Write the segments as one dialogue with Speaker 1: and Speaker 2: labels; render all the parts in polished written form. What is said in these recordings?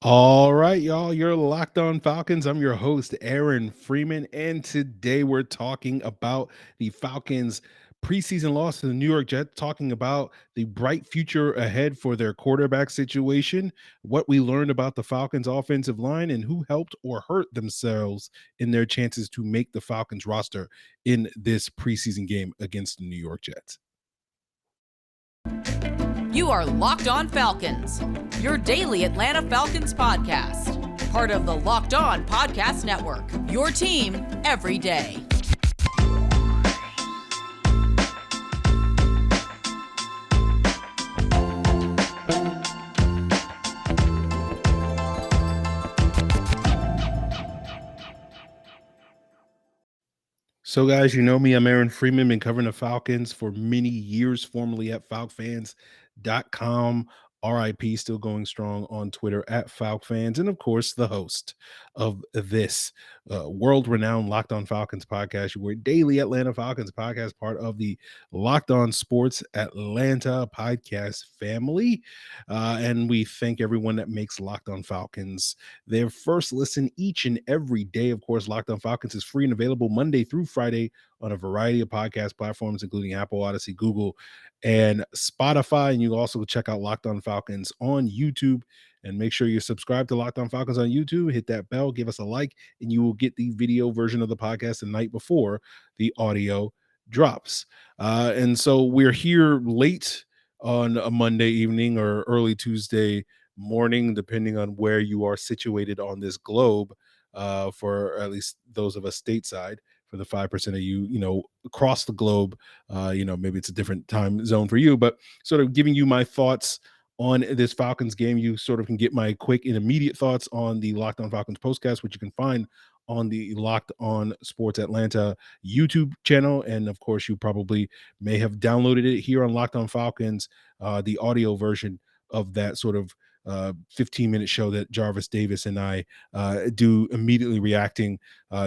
Speaker 1: All right, y'all. You're Locked On Falcons. I'm your host, Aaron Freeman. And today we're talking about the Falcons' preseason loss to the New York Jets, talking about the bright future ahead for their quarterback situation, what we learned about the Falcons' offensive line, and who helped or hurt themselves in their chances to make the Falcons roster in this preseason game against the New York Jets.
Speaker 2: You are Locked On Falcons, your daily Atlanta Falcons podcast. Part of the Locked On Podcast Network, your team every day.
Speaker 1: So, guys, you know me. I'm Aaron Freeman, been covering the Falcons for many years, formerly at FalcFans.com. RIP, still going strong on Twitter at FalcFans. And of course, the host of this world renowned Locked On Falcons podcast. We're daily Atlanta Falcons podcast, part of the Locked On Sports Atlanta podcast family. And we thank everyone that makes Locked On Falcons their first listen each and every day. Of course, Locked On Falcons is free and available Monday through Friday on a variety of podcast platforms, including Apple, Odyssey, Google, and Spotify. And you also check out Locked On Falcons on YouTube. And make sure you subscribe to Locked On Falcons on YouTube. Hit that bell, give us a like, and you will get the video version of the podcast the night before the audio drops. And so we're here late on a Monday evening or early Tuesday morning, depending on where you are situated on this globe, for at least those of us stateside. For the 5% of you, across the globe, maybe it's a different time zone for you, but sort of giving you my thoughts on this Falcons game. You sort of can get my quick and immediate thoughts on the Locked On Falcons postcast, which you can find on the Locked On Sports Atlanta YouTube channel. And of course, you probably may have downloaded it here on Locked On Falcons, the audio version of that sort of 15-minute show that Jarvis Davis and I do, immediately reacting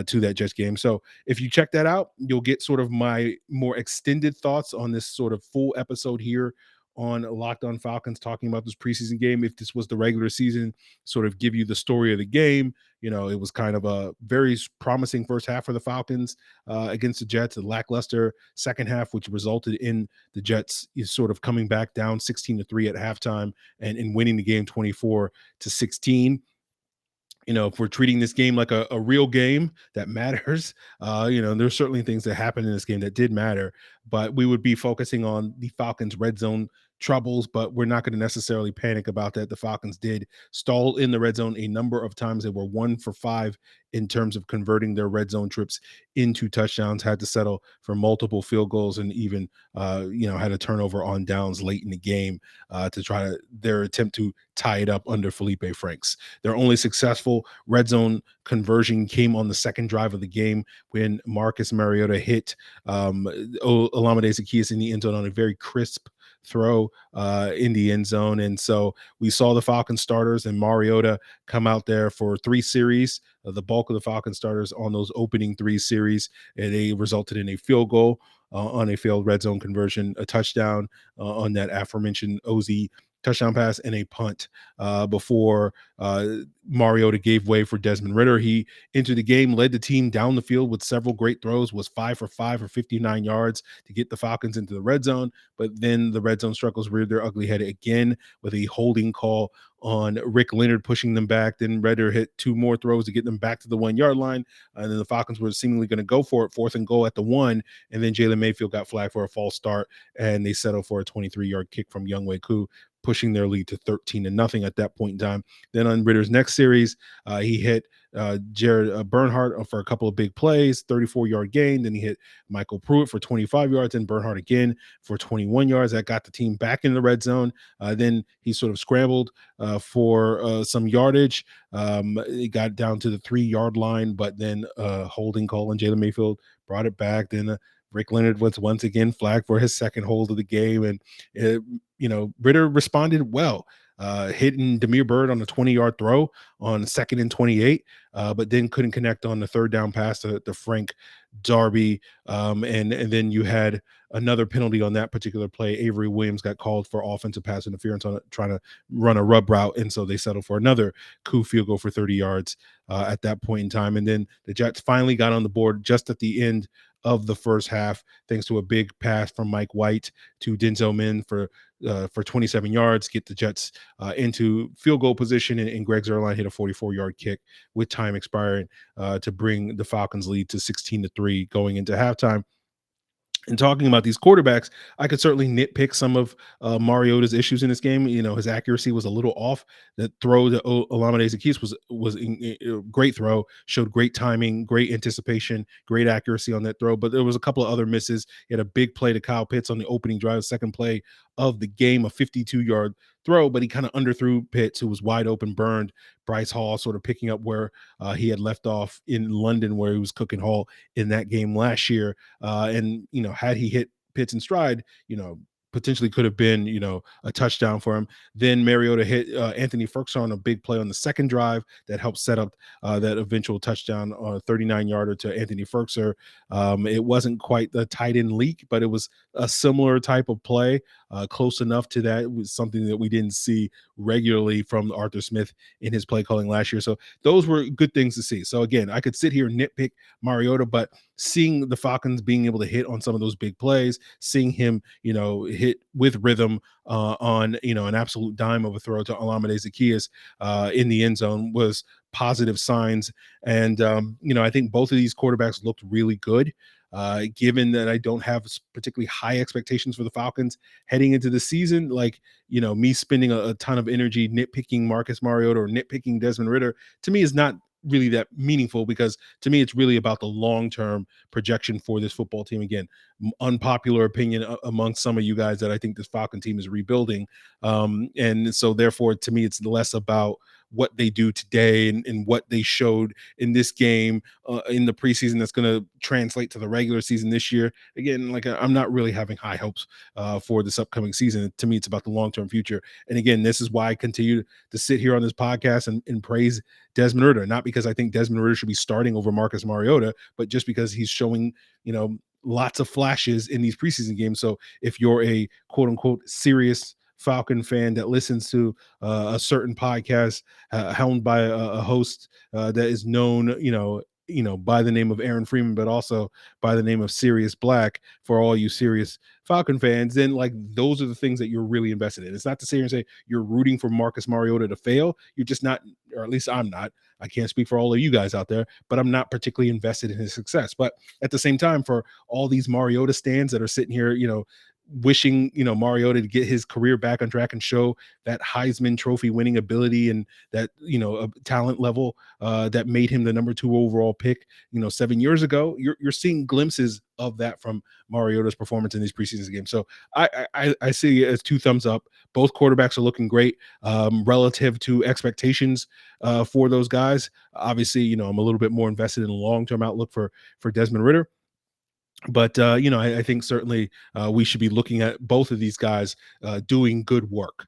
Speaker 1: to that Jets game. So if you check that out, you'll get sort of my more extended thoughts on this sort of full episode here on Locked On Falcons, talking about this preseason game. If this was the regular season, sort of give you the story of the game. It was kind of a very promising first half for the Falcons against the Jets, a lackluster second half, which resulted in the Jets is sort of coming back down 16-3 at halftime and winning the game 24-16. If we're treating this game like a real game that matters, there's certainly things that happened in this game that did matter, but we would be focusing on the Falcons' red zone troubles, but we're not going to necessarily panic about that. The Falcons did stall in the red zone a number of times. They were 1 for 5 in terms of converting their red zone trips into touchdowns, had to settle for multiple field goals, and even, had a turnover on downs late in the game to try their attempt to tie it up under Feleipe Franks. Their only successful red zone conversion came on the second drive of the game when Marcus Mariota hit Olamide Zaccheaus in the end zone on a very crisp throw in the end zone. And so we saw the Falcons starters and Mariota come out there for 3 series, the bulk of the Falcons starters on those opening 3 series, and they resulted in a field goal on a failed red zone conversion, a touchdown on that aforementioned OZ touchdown pass, and a punt before Mariota gave way for Desmond Ridder. He entered the game, led the team down the field with several great throws, was 5 for 5 for 59 yards to get the Falcons into the red zone. But then the red zone struggles reared their ugly head again with a holding call on Rick Leonard, pushing them back. Then Ridder hit 2 more throws to get them back to the 1-yard line. And then the Falcons were seemingly going to go for it, 4th and goal at the 1. And then Jalen Mayfield got flagged for a false start, and they settled for a 23-yard kick from Younghoe Koo, pushing their lead to 13-0 at that point in time. Then on Ridder's next series, he hit Jared Bernhardt for a couple of big plays, 34-yard gain. Then he hit Michael Pruitt for 25 yards, and Bernhardt again for 21 yards. That got the team back in the red zone. Then he sort of scrambled for some yardage. It got down to the 3-yard line, but then holding call, and Jalen Mayfield brought it back. Then Rick Leonard was once again flagged for his second hold of the game, and Ridder responded well. hitting Demir Bird on a 20-yard throw on 2nd and 28, but then couldn't connect on the third down pass to Frank Darby. And then you had another penalty on that particular play. Avery Williams got called for offensive pass interference on trying to run a rub route, and so they settled for another coup field goal for 30 yards at that point in time. And then the Jets finally got on the board just at the end of the first half, thanks to a big pass from Mike White to Denzel Min for 27 yards, get the Jets into field goal position, and Greg Zuerlein hit a 44-yard kick with time expiring to bring the Falcons lead to 16-3 going into halftime. And talking about these quarterbacks, I could certainly nitpick some of Mariota's issues in this game. His accuracy was a little off. That throw to Olamide Zaccheaus was a great throw, showed great timing, great anticipation, great accuracy on that throw. But there was a couple of other misses. He had a big play to Kyle Pitts on the opening drive, second play of the game, a 52-yard throw, but he kind of underthrew Pitts, who was wide open, burned Bryce Hall, sort of picking up where he had left off in London, where he was cooking Hall in that game last year. And had he hit Pitts in stride, potentially could have been, a touchdown for him. Then Mariota hit Anthony Ferguson on a big play on the second drive that helped set up that eventual touchdown on a 39-yarder to Anthony Ferguson. It wasn't quite the tight end leak, but it was a similar type of play, close enough to that. It was something that we didn't see regularly from Arthur Smith in his play calling last year. So those were good things to see. So again, I could sit here and nitpick Mariota, but seeing the Falcons being able to hit on some of those big plays, seeing him, hit with rhythm on, an absolute dime of a throw to Olamide Zaccheaus in the end zone was positive signs. And, I think both of these quarterbacks looked really good. Given that I don't have particularly high expectations for the Falcons heading into the season, me spending a ton of energy nitpicking Marcus Mariota or nitpicking Desmond Ridder, to me is not really that meaningful, because to me it's really about the long-term projection for this football team. Again, unpopular opinion amongst some of you guys that I think this Falcon team is rebuilding, and so therefore to me it's less about what they do today and what they showed in this game in the preseason that's going to translate to the regular season this year. Again, I'm not really having high hopes for this upcoming season. To me, it's about the long-term future. And again, this is why I continue to sit here on this podcast and praise Desmond Ridder, not because I think Desmond Ridder should be starting over Marcus Mariota, but just because he's showing, lots of flashes in these preseason games. So if you're a quote unquote serious Falcon fan that listens to a certain podcast helmed by a host that is known, by the name of Aaron Freeman, but also by the name of Sirius Black, for all you serious Falcon fans, then those are the things that you're really invested in. It's not to sit here and say you're rooting for Marcus Mariota to fail. You're just not, or at least I'm not. I can't speak for all of you guys out there, but I'm not particularly invested in his success. But at the same time, for all these Mariota stands that are sitting here, wishing Mariota to get his career back on track and show that Heisman Trophy winning ability and that talent level that made him the number 2 overall pick 7 years ago, you're seeing glimpses of that from Mariota's performance in these preseason games. So I see it as 2 thumbs up. Both quarterbacks are looking great relative to expectations for those guys. Obviously, I'm a little bit more invested in the long-term outlook for Desmond Ridder. But, I think certainly we should be looking at both of these guys doing good work,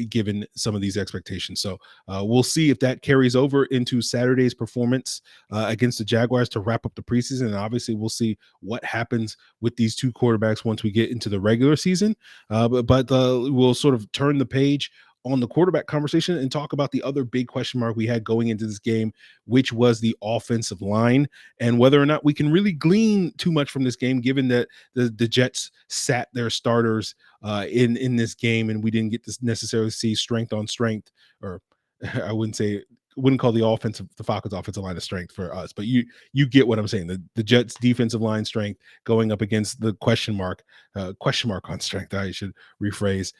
Speaker 1: given some of these expectations. So we'll see if that carries over into Saturday's performance against the Jaguars to wrap up the preseason. And obviously we'll see what happens with these 2 quarterbacks once we get into the regular season. But we'll sort of turn the page on the quarterback conversation and talk about the other big question mark we had going into this game, which was the offensive line, and whether or not we can really glean too much from this game, given that the Jets sat their starters in this game, and we didn't get to necessarily see strength on strength, or I wouldn't call the Falcons offensive line a strength for us, but you get what I'm saying. The Jets defensive line strength going up against the question mark on strength, I should rephrase,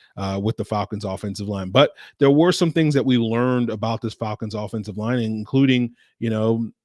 Speaker 1: with the Falcons offensive line. But there were some things that we learned about this Falcons offensive line, including,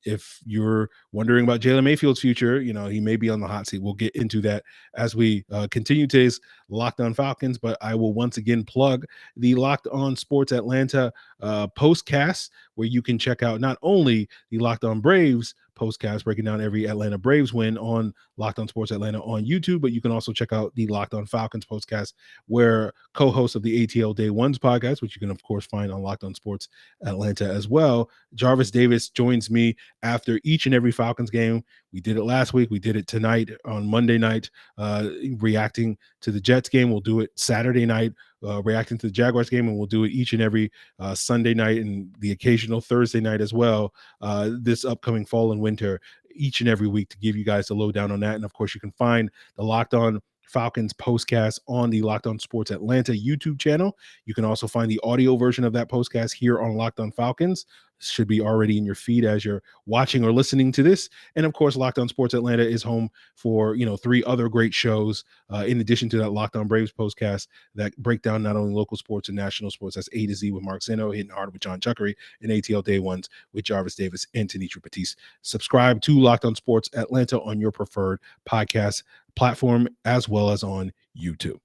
Speaker 1: if you're wondering about Jalen Mayfield's future, he may be on the hot seat. We'll get into that as we continue today's Locked On Falcons, but I will once again plug the Locked On Sports Atlanta postcasts where you can check out not only the Locked On Braves postcast breaking down every Atlanta Braves win on Locked On Sports Atlanta on YouTube, but you can also check out the Locked On Falcons postcast, where co-host of the ATL Day Ones podcast, which you can of course find on Locked On Sports Atlanta as well, Jarvis Davis joins me after each and every Falcons game. We did it last week. We did it tonight on Monday night, reacting to the Jets game. We'll do it Saturday night, reacting to the Jaguars game, and we'll do it each and every Sunday night and the occasional Thursday night as well, this upcoming fall and winter, each and every week, to give you guys the lowdown on that. And of course, you can find the Locked On Falcons postcast on the Locked On Sports Atlanta YouTube channel. You can also find the audio version of that postcast here on Locked On Falcons. Should be already in your feed as you're watching or listening to this. And of course, Locked On Sports Atlanta is home for 3 other great shows, in addition to that Locked On Braves postcast that break down not only local sports and national sports. That's A to Z with Mark Zeno, Hitting Hard with John Chuckery, and ATL Day Ones with Jarvis Davis and Tanitra Batiste. Subscribe to Locked On Sports Atlanta on your preferred podcast platform, as well as on YouTube.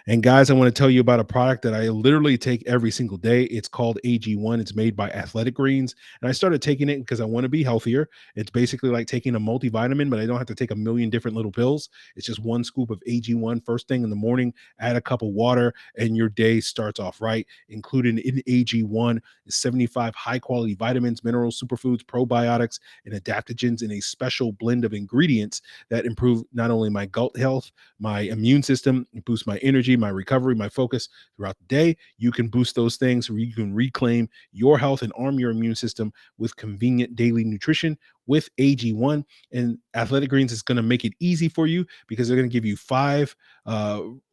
Speaker 1: And guys, I want to tell you about a product that I literally take every single day. It's called AG1. It's made by Athletic Greens. And I started taking it because I want to be healthier. It's basically like taking a multivitamin, but I don't have to take a million different little pills. It's just one scoop of AG1 first thing in the morning, add a cup of water, and your day starts off right. Included in AG1 is 75 high-quality vitamins, minerals, superfoods, probiotics, and adaptogens in a special blend of ingredients that improve not only my gut health, my immune system, boost my energy, my recovery, my focus throughout the day. You can boost those things so you can reclaim your health and arm your immune system with convenient daily nutrition with AG1. And Athletic Greens is going to make it easy for you because they're going to give you 5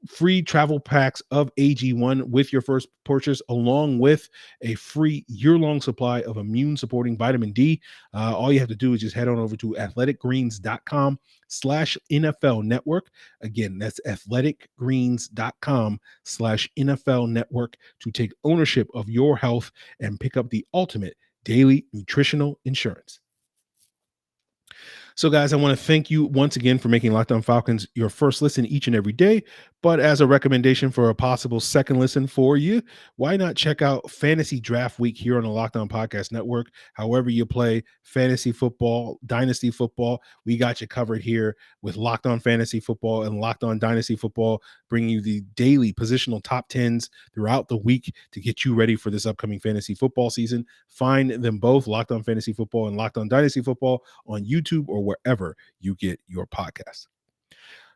Speaker 1: free travel packs of AG1 with your first purchase, along with a free year-long supply of immune-supporting vitamin D. All you have to do is just head on over to athleticgreens.com/NFL network. Again, that's athleticgreens.com/NFL network to take ownership of your health and pick up the ultimate daily nutritional insurance. So, guys, I want to thank you once again for making Locked On Falcons your first listen each and every day. But as a recommendation for a possible second listen for you, why not check out Fantasy Draft Week here on the Locked On Podcast Network? However you play fantasy football, dynasty football, we got you covered here with Locked On Fantasy Football and Locked On Dynasty Football, bringing you the daily positional top 10s throughout the week to get you ready for this upcoming fantasy football season. Find them both, Locked On Fantasy Football and Locked On Dynasty Football, on YouTube or wherever you get your podcast.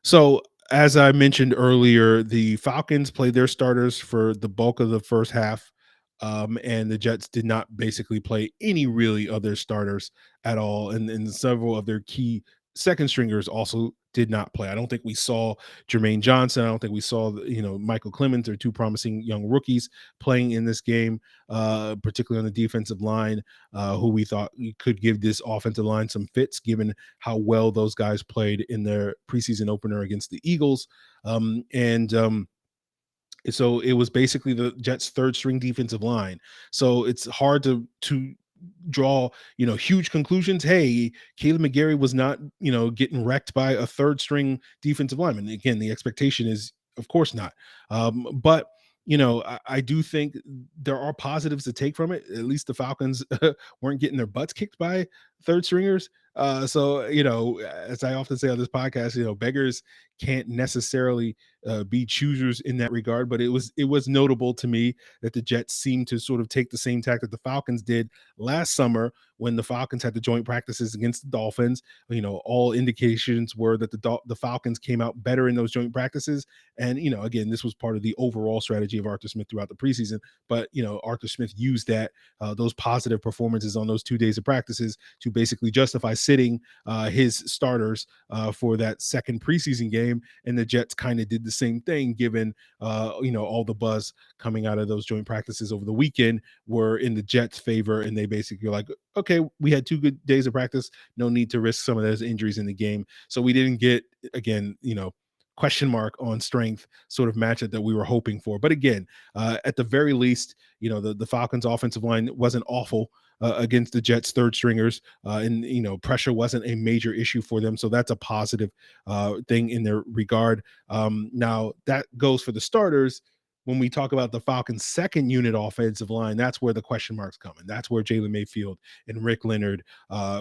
Speaker 1: So, as I mentioned earlier, the Falcons played their starters for the bulk of the first half, and the Jets did not basically play any really of their starters at all, and several of their key second stringers also did not play. I don't think we saw Jermaine Johnson. I don't think we saw Michael Clemens, or 2 promising young rookies playing in this game, particularly on the defensive line, who we thought could give this offensive line some fits, given how well those guys played in their preseason opener against the Eagles. So it was basically the Jets' third string defensive line. So it's hard to draw huge conclusions. Hey, Caleb McGarry was not getting wrecked by a third string defensive lineman. Again, the expectation is of course not, but I do think there are positives to take from it. At least the Falcons weren't getting their butts kicked by third stringers. So as I often say on this podcast, beggars can't necessarily be choosers in that regard. But it was notable to me that the Jets seemed to sort of take the same tack that the Falcons did last summer when the Falcons had the joint practices against the Dolphins. All indications were that the Falcons came out better in those joint practices. And again, this was part of the overall strategy of Arthur Smith throughout the preseason. But Arthur Smith used those positive performances on those 2 days of practices to basically justify sitting his starters for that second preseason game. And the Jets kind of did the same thing, given all the buzz coming out of those joint practices over the weekend were in the Jets' favor, and they basically were like, okay, we had 2 good days of practice, no need to risk some of those injuries in the game. So we didn't get, again, question mark on strength sort of matchup that we were hoping for. But again, at the very least, the Falcons offensive line wasn't awful against the Jets third stringers, and pressure wasn't a major issue for them. So that's a positive thing in their regard. Now that goes for the starters. when we talk about the Falcons' second unit offensive line, that's where the question marks come, and that's where Jalen Mayfield and Rick Leonard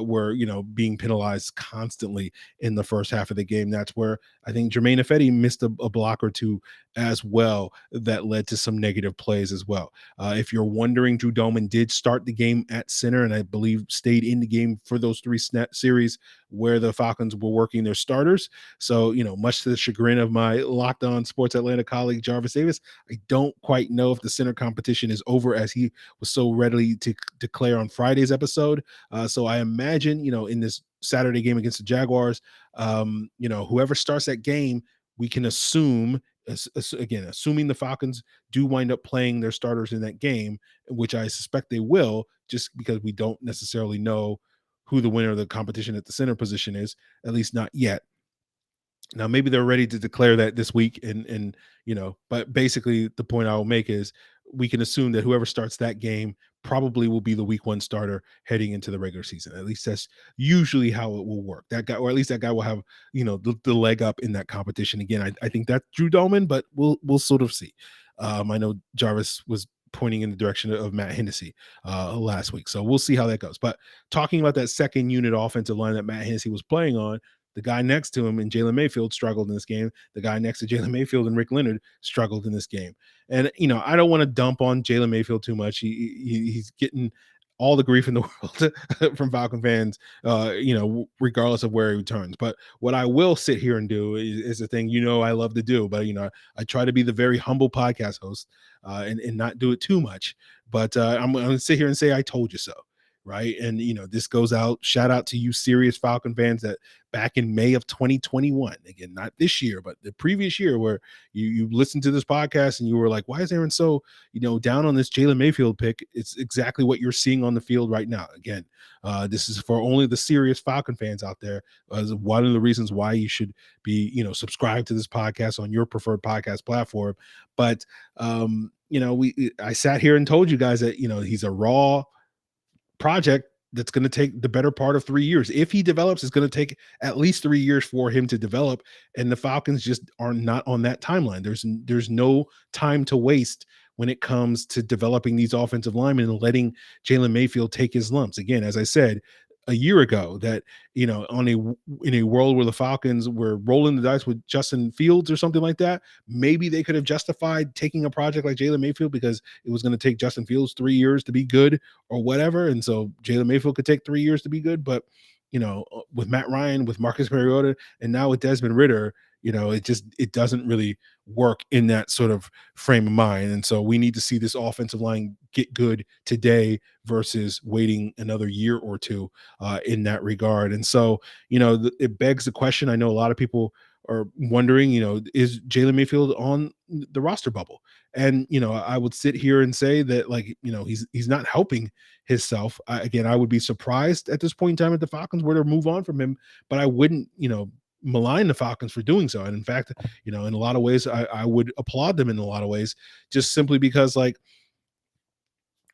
Speaker 1: were, being penalized constantly in the first half of the game. That's where I think Jermaine Ifedi missed a block or two as well that led to some negative plays as well. If you're wondering, Drew Doman did start the game at center, and I believe stayed in the game for those three series where the Falcons were working their starters. So, much to the chagrin of my Locked On Sports Atlanta colleague Jarvis Davis, I don't quite know if the center competition is over, as he was so readily to declare on Friday's episode. So I imagine, in this Saturday game against the Jaguars, whoever starts that game, we can assume, again, assuming the Falcons do wind up playing their starters in that game, which I suspect they will, just because we don't necessarily know who the winner of the competition at the center position is, at least not yet. Now, maybe they're ready to declare that this week, and but basically the point I will make is we can assume that whoever starts that game probably will be the week one starter heading into the regular season. At least that's usually how it will work. That guy, or at least that guy, will have the leg up in that competition. Again, I think that's Drew Doman, but we'll sort of see. I know Jarvis was pointing in the direction of Matt Hennessy last week, so we'll see how that goes. But talking about that second unit offensive line that Matt Hennessy was playing on, the guy next to him and Jalen Mayfield struggled in this game. The guy next to Jalen Mayfield and Rick Leonard struggled in this game. And, I don't want to dump on Jalen Mayfield too much. He's getting all the grief in the world from Falcon fans, regardless of where he returns. But what I will sit here and do is the thing, I love to do, but, I try to be the very humble podcast host and not do it too much. But I'm going to sit here and say, I told you so. Right. And, this goes out. Shout out to you serious Falcon fans that back in May of 2021, again, not this year, but the previous year, where you listened to this podcast and you were like, why is Aaron so, down on this Jalen Mayfield pick? It's exactly what you're seeing on the field right now. Again, this is for only the serious Falcon fans out there. One of the reasons why you should be, subscribed to this podcast on your preferred podcast platform. But, I sat here and told you guys that, he's a raw project that's going to take the better part of 3 years. If he develops, it's going to take at least 3 years for him to develop. And the Falcons just are not on that timeline. There's no time to waste when it comes to developing these offensive linemen and letting Jalen Mayfield take his lumps. Again, as I said a year ago, that in a world where the Falcons were rolling the dice with Justin Fields or something like that, maybe they could have justified taking a project like Jalen Mayfield because it was going to take Justin Fields 3 years to be good or whatever, and so Jalen Mayfield could take 3 years to be good. But with Matt Ryan, with Marcus Mariota, and now with Desmond Ridder, it doesn't really work in that sort of frame of mind. And so we need to see this offensive line get good today versus waiting another year or two in that regard. And so, it begs the question. I know a lot of people are wondering, is Jalen Mayfield on the roster bubble? And, I would sit here and say that, like, he's not helping himself. I would be surprised at this point in time if the Falcons were to move on from him, but I wouldn't, malign the Falcons for doing so. And in fact, in a lot of ways, I would applaud them in a lot of ways, just simply because, like,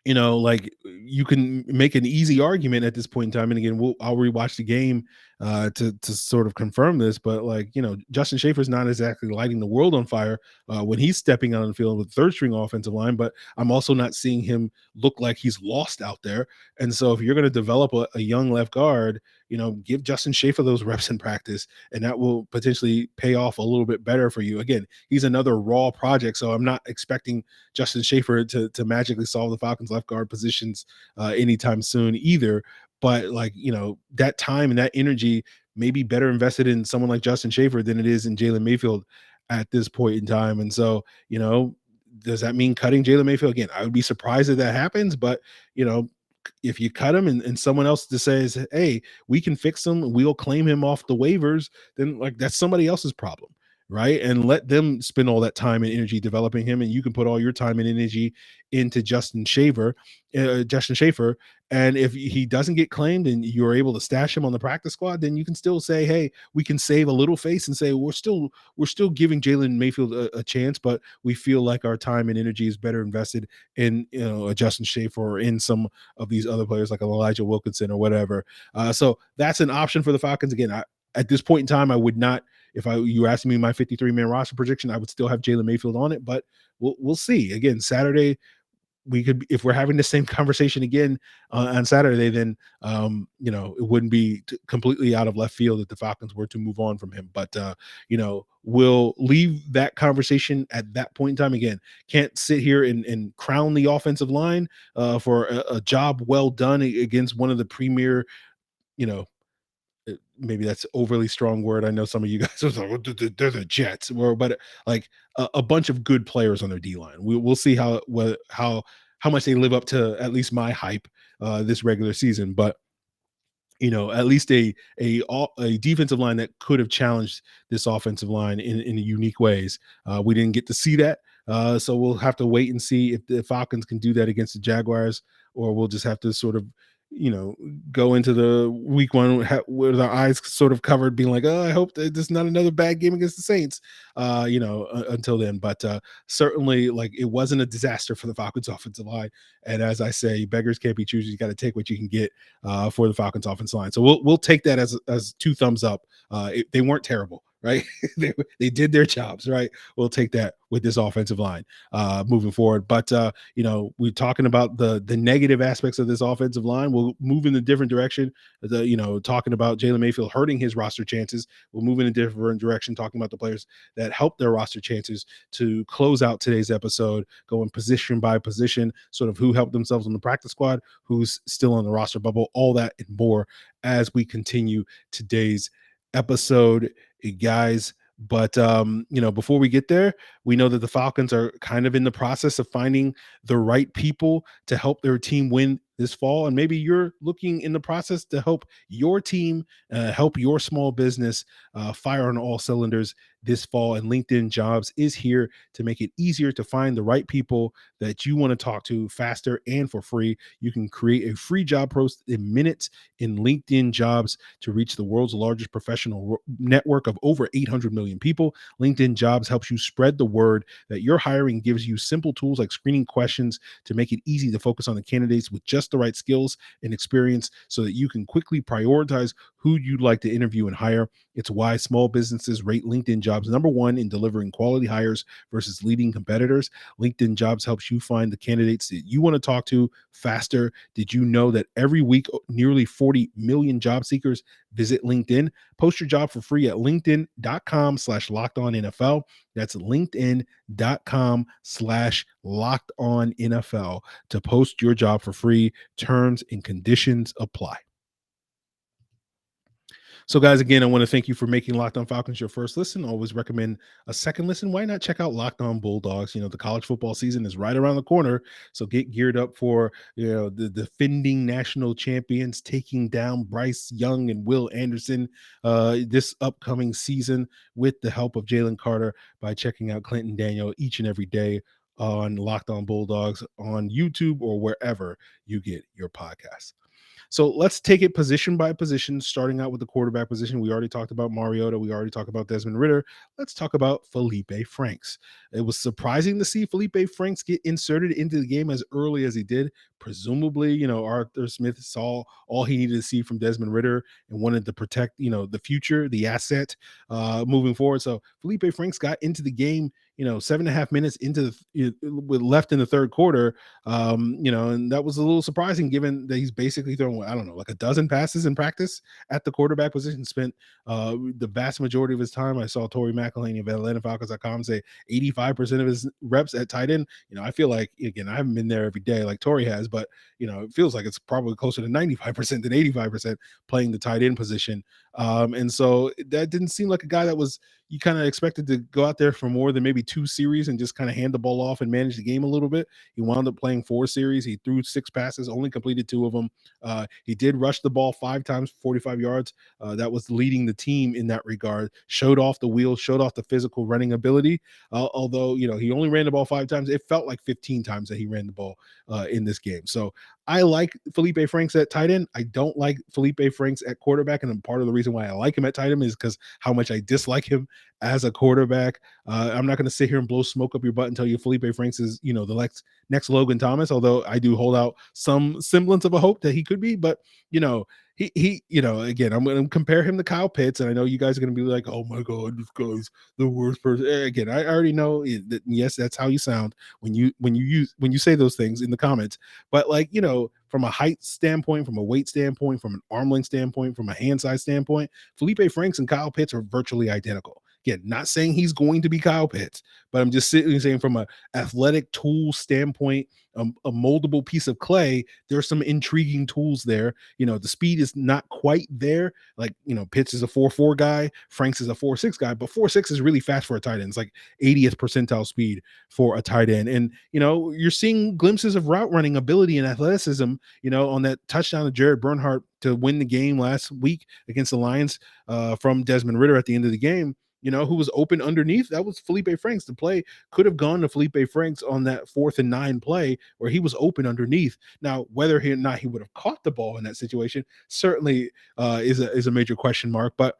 Speaker 1: you can make an easy argument at this point in time. And again, I'll rewatch the game to sort of confirm this, but Justin Schaefer's not exactly lighting the world on fire when he's stepping out on the field with third string offensive line, but I'm also not seeing him look like he's lost out there. And so if you're going to develop a young left guard, give Justin Schaefer those reps in practice, and that will potentially pay off a little bit better for you. Again, he's another raw project, so I'm not expecting Justin Schaefer to magically solve the Falcons left guard positions anytime soon either. But that time and that energy may be better invested in someone like Justin Schaefer than it is in Jalen Mayfield at this point in time. And so, does that mean cutting Jalen Mayfield? Again, I would be surprised if that happens, but if you cut him and someone else just says, hey, we can fix him, we'll claim him off the waivers, then that's somebody else's problem. Right. And let them spend all that time and energy developing him. And you can put all your time and energy into Justin Schaefer. And if he doesn't get claimed and you're able to stash him on the practice squad, then you can still say, hey, we can save a little face and say, we're still giving Jalen Mayfield a chance, but we feel like our time and energy is better invested in, a Justin Schaefer or in some of these other players like Elijah Wilkinson or whatever. So that's an option for the Falcons. Again, at this point in time, I would not if you were asking me my 53-man roster prediction, I would still have Jalen Mayfield on it, but we'll see. Again, Saturday, we could, if we're having the same conversation again on Saturday, then it wouldn't be completely out of left field if the Falcons were to move on from him. But we'll leave that conversation at that point in time. Again, can't sit here and crown the offensive line for a job well done against one of the premier, maybe that's overly strong word. I know some of you guys are like, they're the Jets, but like a bunch of good players on their D line. We'll see how much they live up to at least my hype this regular season. But at least a defensive line that could have challenged this offensive line in unique ways. We didn't get to see that. So we'll have to wait and see if the Falcons can do that against the Jaguars, or we'll just have to sort of, go into the week one with our eyes sort of covered, being like, oh, I hope that this is not another bad game against the Saints, until then. But certainly, like, it wasn't a disaster for the Falcons offensive line. And as I say, beggars can't be choosers. You got to take what you can get for the Falcons offensive line. So we'll take that as two thumbs up. They weren't terrible, right? they did their jobs, right? We'll take that with this offensive line moving forward. But we're talking about the negative aspects of this offensive line. We'll move in a different direction. Talking about Jalen Mayfield hurting his roster chances. We'll move in a different direction, talking about the players that help their roster chances to close out today's episode, going position by position, sort of who helped themselves on the practice squad, who's still on the roster bubble, all that and more as we continue today's episode, guys. But before we get there, we know that the Falcons are kind of in the process of finding the right people to help their team win this fall. And maybe you're looking in the process to help your team, help your small business fire on all cylinders this fall. And LinkedIn Jobs is here to make it easier to find the right people that you want to talk to faster and for free. You can create a free job post in minutes in LinkedIn Jobs to reach the world's largest professional network of over 800 million people. LinkedIn Jobs helps you spread the word that you're hiring, gives you simple tools like screening questions to make it easy to focus on the candidates with just the right skills and experience so that you can quickly prioritize who you'd like to interview and hire. It's why small businesses rate LinkedIn Jobs #1 in delivering quality hires versus leading competitors. LinkedIn Jobs helps you find the candidates that you want to talk to faster. Did you know that every week nearly 40 million job seekers visit LinkedIn? Post your job for free at linkedin.com/lockedonnfl. That's linkedin.com/lockedonnfl to post your job for free. Terms and conditions apply. So, guys, again, I want to thank you for making Locked On Falcons your first listen. Always recommend a second listen. Why not check out Locked On Bulldogs? The college football season is right around the corner, so get geared up for the defending national champions taking down Bryce Young and Will Anderson this upcoming season with the help of Jalen Carter by checking out Clinton Daniel each and every day on Locked On Bulldogs on YouTube or wherever you get your podcasts. So let's take it position by position, starting out with the quarterback position. We already talked about Mariota. We already talked about Desmond Ridder. Let's talk about Feleipe Franks. It was surprising to see Feleipe Franks get inserted into the game as early as he did. Presumably, Arthur Smith saw all he needed to see from Desmond Ridder and wanted to protect, the future, the asset moving forward. So Feleipe Franks got into the game, 7.5 minutes into with left in the third quarter. And that was a little surprising given that he's basically thrown, I don't know, like a dozen passes in practice at the quarterback position, spent the vast majority of his time. I saw Tori McElhaney of AtlantaFalcons.com say 85% of his reps at tight end. I feel like, again, I haven't been there every day like Tori has, but, it feels like it's probably closer to 95% than 85% playing the tight end position. And so that didn't seem like a guy that you kind of expected to go out there for more than maybe 2 series and just kind of hand the ball off and manage the game a little bit. He wound up playing 4 series. He threw 6 passes, only completed 2 of them. He did rush the ball 5 times, 45 yards. That was leading the team in that regard. Showed off the wheel, showed off the physical running ability. Although, he only ran the ball 5 times. It felt like 15 times that he ran the ball in this game. So I like Feleipe Franks at tight end. I don't like Feleipe Franks at quarterback. And part of the reason why I like him at tight end is because how much I dislike him as a quarterback. I'm not going to sit here and blow smoke up your butt and tell you Felipe Franks is, the next Logan Thomas, although I do hold out some semblance of a hope that he could be. But, again, I'm going to compare him to Kyle Pitts. And I know you guys are going to be like, oh my God, this guy's the worst person. Again, I already know that, yes, that's how you sound when you say those things in the comments. But from a height standpoint, from a weight standpoint, from an arm length standpoint, from a hand size standpoint, Feleipe Franks and Kyle Pitts are virtually identical. Again, not saying he's going to be Kyle Pitts, but I'm just saying from a athletic tool standpoint, a moldable piece of clay, there's some intriguing tools there. The speed is not quite there. Like, Pitts is a 4.4 guy, Franks is a 4.6 guy, but 4.6 is really fast for a tight end. It's like 80th percentile speed for a tight end. And, you're seeing glimpses of route running ability and athleticism, on that touchdown of Jared Bernhardt to win the game last week against the Lions from Desmond Ridder at the end of the game. Who was open underneath. That was Feleipe Franks. The play could have gone to Feleipe Franks on that 4th and 9 play where he was open underneath. Now, whether or not he would have caught the ball in that situation certainly is a major question mark. But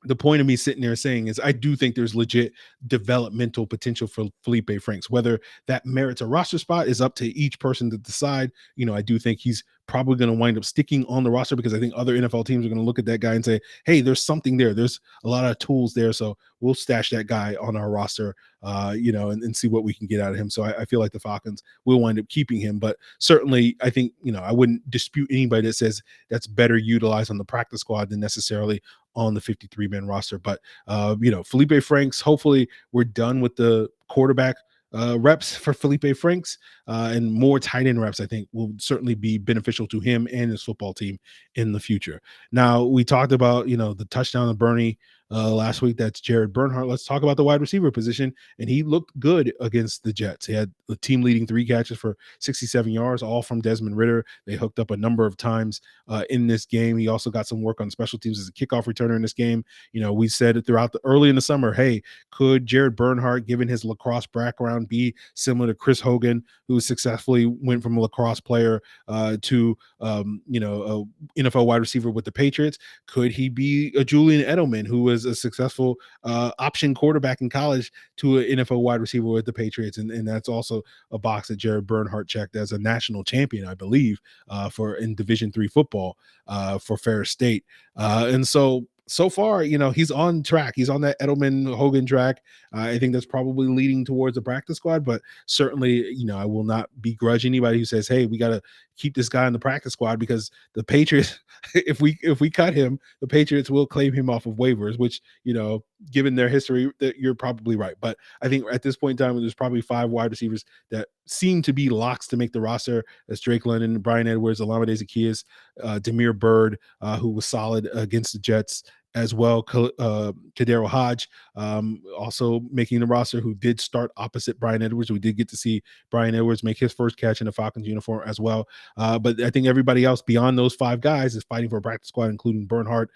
Speaker 1: the point of me sitting there saying is I do think there's legit developmental potential for Feleipe Franks. Whether that merits a roster spot is up to each person to decide. I do think he's probably going to wind up sticking on the roster because I think other NFL teams are going to look at that guy and say, hey, there's something there. There's a lot of tools there. So we'll stash that guy on our roster, and see what we can get out of him. So I feel like the Falcons will wind up keeping him. But certainly I think, I wouldn't dispute anybody that says that's better utilized on the practice squad than necessarily on the 53-man roster. But, Feleipe Franks, hopefully we're done with the quarterback reps for Feleipe Franks and more tight end reps, I think will certainly be beneficial to him and his football team in the future. Now, we talked about, the touchdown of Bernie last week. That's Jared Bernhardt. Let's talk about the wide receiver position. And he looked good against the Jets. He had the team leading 3 catches for 67 yards, all from Desmond Ridder. They hooked up a number of times in this game. He also got some work on special teams as a kickoff returner in this game. We said it throughout early in the summer, hey, could Jared Bernhardt, given his lacrosse background, be similar to Chris Hogan, who successfully went from a lacrosse player to a NFL wide receiver with the Patriots? Could he be a Julian Edelman, who was a successful option quarterback in college, to an NFL wide receiver with the Patriots? And that's also a box that Jared Bernhardt checked as a national champion, I believe, in Division III football for Ferris State. And so far, he's on track. He's on that Edelman Hogan track. I think that's probably leading towards a practice squad, but certainly, I will not begrudge anybody who says, hey, we got to keep this guy in the practice squad because the Patriots, if we cut him, the Patriots will claim him off of waivers, which, given their history, that you're probably right. But I think at this point in time, there's probably 5 wide receivers that seem to be locks to make the roster. That's Drake London, Brian Edwards, Olamide Zaccheaus, Demir Bird, who was solid against the Jets as well. Kadero Hodge also making the roster, who did start opposite Brian Edwards. We did get to see Brian Edwards make his first catch in a Falcons uniform as well. But I think everybody else beyond those 5 guys is fighting for a practice squad, including Bernhardt.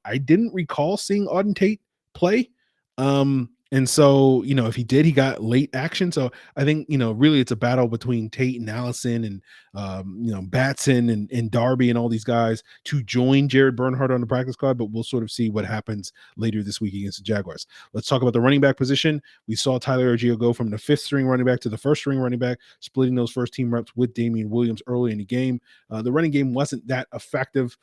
Speaker 1: I didn't recall seeing Auden Tate play. And so, if he did, he got late action. So I think, really it's a battle between Tate and Allison and, Batson and Darby and all these guys to join Jared Bernhardt on the practice squad, but we'll sort of see what happens later this week against the Jaguars. Let's talk about the running back position. We saw Tyler Ergio go from the 5th string running back to the 1st string running back, splitting those first team reps with Damian Williams early in the game. The running game wasn't that effective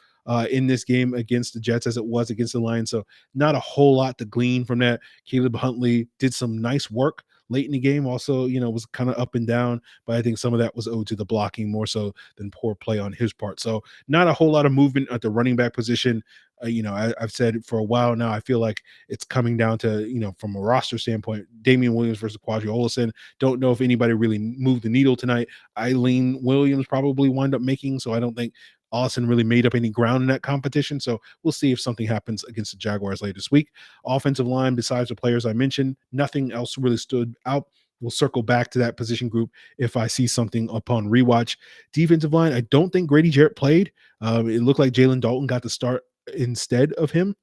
Speaker 1: in this game against the Jets as it was against the Lions. So not a whole lot to glean from that. Caleb Huntley did some nice work late in the game. Also, was kind of up and down, but I think some of that was owed to the blocking more so than poor play on his part. So not a whole lot of movement at the running back position. I've said for a while now, I feel like it's coming down to, from a roster standpoint, Damian Williams versus Quadri Olison. Don't know if anybody really moved the needle tonight. Eileen Williams probably wind up making, so I don't think Olison really made up any ground in that competition. So we'll see if something happens against the Jaguars later this week. Offensive line, besides the players I mentioned, nothing else really stood out. We'll circle back to that position group if I see something upon rewatch. Defensive line, I don't think Grady Jarrett played. It looked like Jalen Dalton got the start instead of him.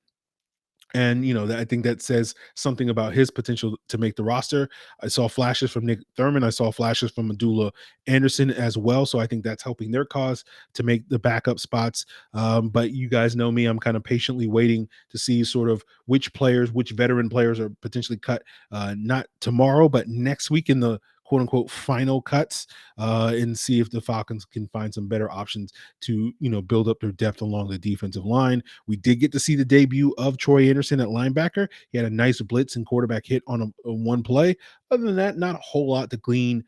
Speaker 1: And I think that says something about his potential to make the roster. I saw flashes from Nick Thurman. I saw flashes from Medulla Anderson as well. So I think that's helping their cause to make the backup spots. But you guys know me, I'm kind of patiently waiting to see sort of which veteran players are potentially cut, not tomorrow, but next week in the quote unquote final cuts, and see if the Falcons can find some better options to build up their depth along the defensive line. We did get to see the debut of Troy Anderson at linebacker. He had a nice blitz and quarterback hit on a one play. Other than that, not a whole lot to glean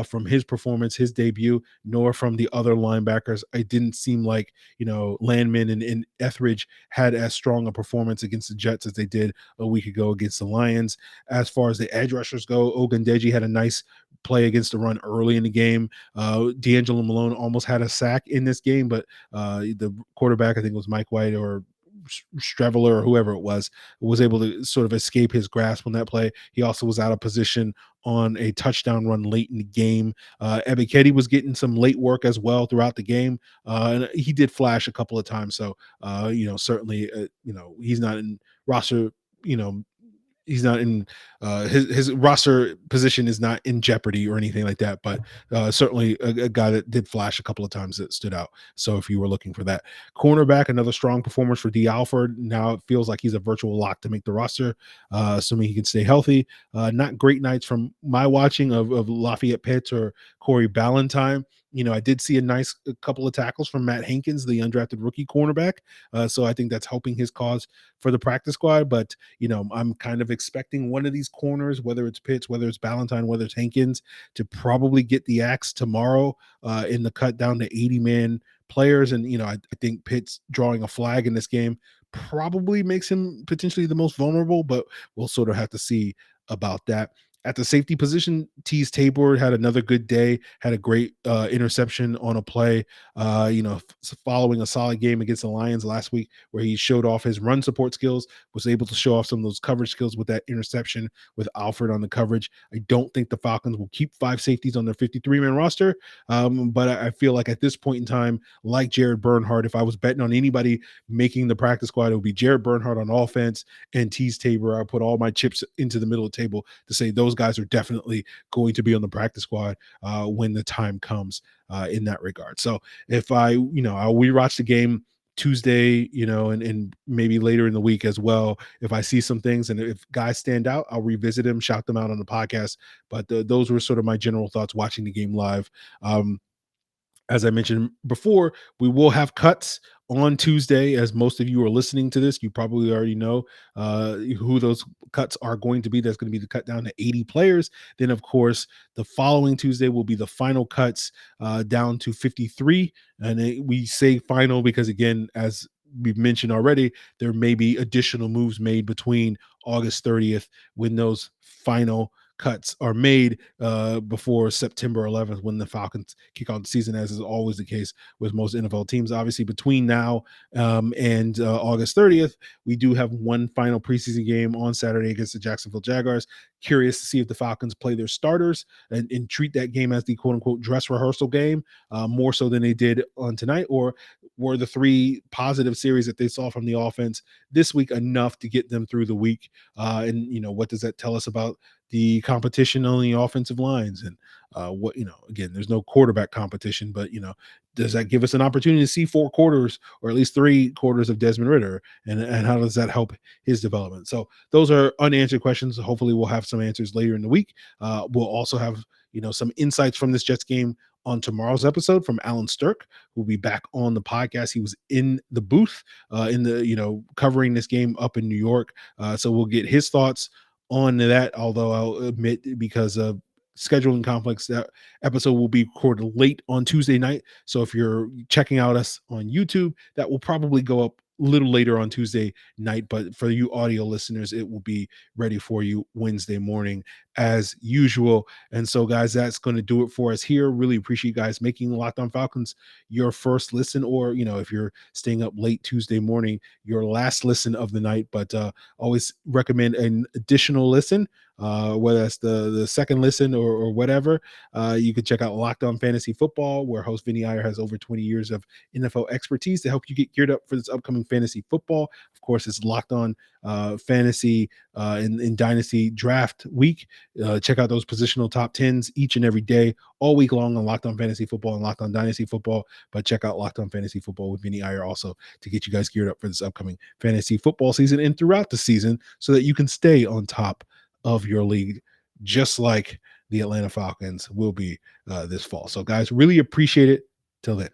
Speaker 1: from his performance, his debut, nor from the other linebackers. It didn't seem like Landman and Etheridge had as strong a performance against the Jets as they did a week ago against the Lions. As far as the edge rushers go, Ogundeji had a nice play against the run early in the game. D'Angelo Malone almost had a sack in this game, but the quarterback, I think it was Mike White or Streveler or whoever it was able to sort of escape his grasp on that play. He also was out of position on a touchdown run late in the game. Ebiketie was getting some late work as well throughout the game, and he did flash a couple of times. So, certainly, he's not in roster, you know, he's not in his roster position is not in jeopardy or anything like that, but certainly a guy that did flash a couple of times that stood out. So if you were looking for that cornerback, another strong performance for Dee Alford. Now it feels like he's a virtual lock to make the roster, assuming he can stay healthy. Not great nights from my watching of Lafayette Pitts or Corey Ballantyne. I did see a couple of tackles from Matt Hankins, the undrafted rookie cornerback. So I think that's helping his cause for the practice squad. But, I'm kind of expecting one of these corners, whether it's Pitts, whether it's Ballantyne, whether it's Hankins, to probably get the axe tomorrow in the cut down to 80-man players. And, I think Pitts drawing a flag in this game probably makes him potentially the most vulnerable, but we'll sort of have to see about that. At the safety position, Teez Tabor had another good day, had a great interception on a play, following a solid game against the Lions last week where he showed off his run support skills, was able to show off some of those coverage skills with that interception with Alford on the coverage. I don't think the Falcons will keep 5 safeties on their 53-man roster, but I feel like at this point in time, like Jared Bernhardt, if I was betting on anybody making the practice squad, it would be Jared Bernhardt on offense and Teez Tabor. I put all my chips into the middle of the table to say those guys are definitely going to be on the practice squad when the time comes in that regard. So if I'll rewatch the game Tuesday, and maybe later in the week as well. If I see some things and if guys stand out, I'll revisit them, shout them out on the podcast. But those were sort of my general thoughts watching the game live. As I mentioned before, we will have cuts on Tuesday. As most of you are listening to this, you probably already know who those cuts are going to be. That's going to be the cut down to 80 players. Then, of course, the following Tuesday will be the final cuts down to 53. And we say final because, again, as we've mentioned already, there may be additional moves made between August 30th when those final cuts are made before September 11th when the Falcons kick off the season, as is always the case with most NFL teams. Obviously, between now and August 30th, we do have one final preseason game on Saturday against the Jacksonville Jaguars. Curious to see if the Falcons play their starters and treat that game as the quote-unquote dress rehearsal game, more so than they did on tonight, or were the 3 positive series that they saw from the offense this week enough to get them through the week? And what does that tell us about the competition on the offensive lines? And again, there's no quarterback competition, but does that give us an opportunity to see 4 quarters or at least 3 quarters of Desmond Ridder, and how does that help his development? So those are unanswered questions. Hopefully we'll have some answers later in the week. We'll also have some insights from this Jets game on tomorrow's episode from Alan Stirk, who will be back on the podcast. He was in the booth covering this game up in New York, so we'll get his thoughts on that, although I'll admit, because of scheduling conflicts, that episode will be recorded late on Tuesday night. So if you're checking out us on YouTube, that will probably go up a little later on Tuesday night, but for you audio listeners, it will be ready for you Wednesday morning as usual. And so, guys, that's going to do it for us here. Really appreciate you guys making Locked On Falcons your first listen, or, if you're staying up late Tuesday morning, your last listen of the night. But always recommend an additional listen, whether that's the second listen or whatever. You can check out Locked On Fantasy Football, where host Vinny Iyer has over 20 years of NFL expertise to help you get geared up for this upcoming fantasy football. Of course, it's Locked On Fantasy in Dynasty Draft Week. Check out those positional top 10s each and every day, all week long on Locked On Fantasy Football and Locked On Dynasty Football. But check out Locked On Fantasy Football with Vinny Iyer also to get you guys geared up for this upcoming fantasy football season and throughout the season, so that you can stay on top of your league, just like the Atlanta Falcons will be this fall. So, guys, really appreciate it. Till then.